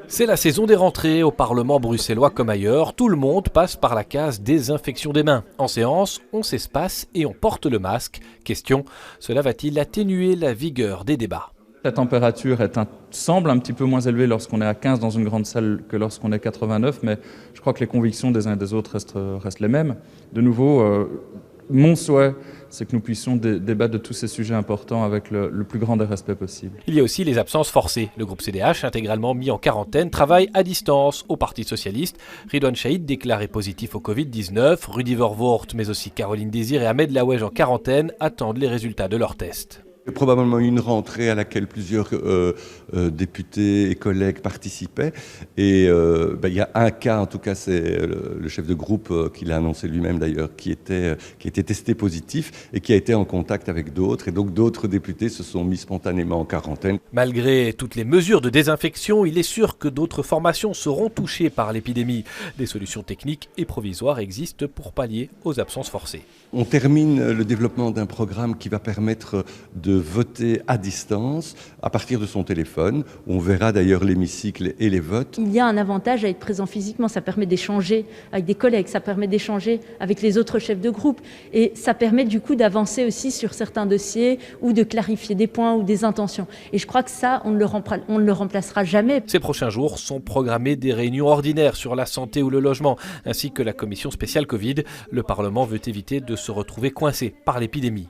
C'est la saison des rentrées au Parlement bruxellois comme ailleurs. Tout le monde passe par la case désinfection des mains. En séance, on s'espace et on porte le masque. Question, cela va-t-il atténuer la vigueur des débats ? La température semble un petit peu moins élevée lorsqu'on est à 15 dans une grande salle que lorsqu'on est 89, mais je crois que les convictions des uns et des autres restent les mêmes. De nouveau, mon souhait, c'est que nous puissions débattre de tous ces sujets importants avec le plus grand des respects possible. Il y a aussi les absences forcées. Le groupe CDH, intégralement mis en quarantaine, travaille à distance. Au Parti socialiste, Ridwan Chahid déclaré positif au Covid-19, Rudy Vervoort, mais aussi Caroline Désir et Ahmed Lawège en quarantaine attendent les résultats de leurs tests. Probablement une rentrée à laquelle plusieurs députés et collègues participaient. Et il y a un cas, en tout cas c'est le chef de groupe qui l'a annoncé lui-même d'ailleurs, qui était testé positif et qui a été en contact avec d'autres. Et donc d'autres députés se sont mis spontanément en quarantaine. Malgré toutes les mesures de désinfection, il est sûr que d'autres formations seront touchées par l'épidémie. Des solutions techniques et provisoires existent pour pallier aux absences forcées. On termine le développement d'un programme qui va permettre de voter à distance à partir de son téléphone. On verra d'ailleurs l'hémicycle et les votes. Il y a un avantage à être présent physiquement, ça permet d'échanger avec des collègues, ça permet d'échanger avec les autres chefs de groupe et ça permet du coup d'avancer aussi sur certains dossiers ou de clarifier des points ou des intentions. Et je crois que ça, on ne le remplacera jamais. Ces prochains jours sont programmés des réunions ordinaires sur la santé ou le logement, ainsi que la commission spéciale Covid. Le Parlement veut éviter de se retrouver coincé par l'épidémie.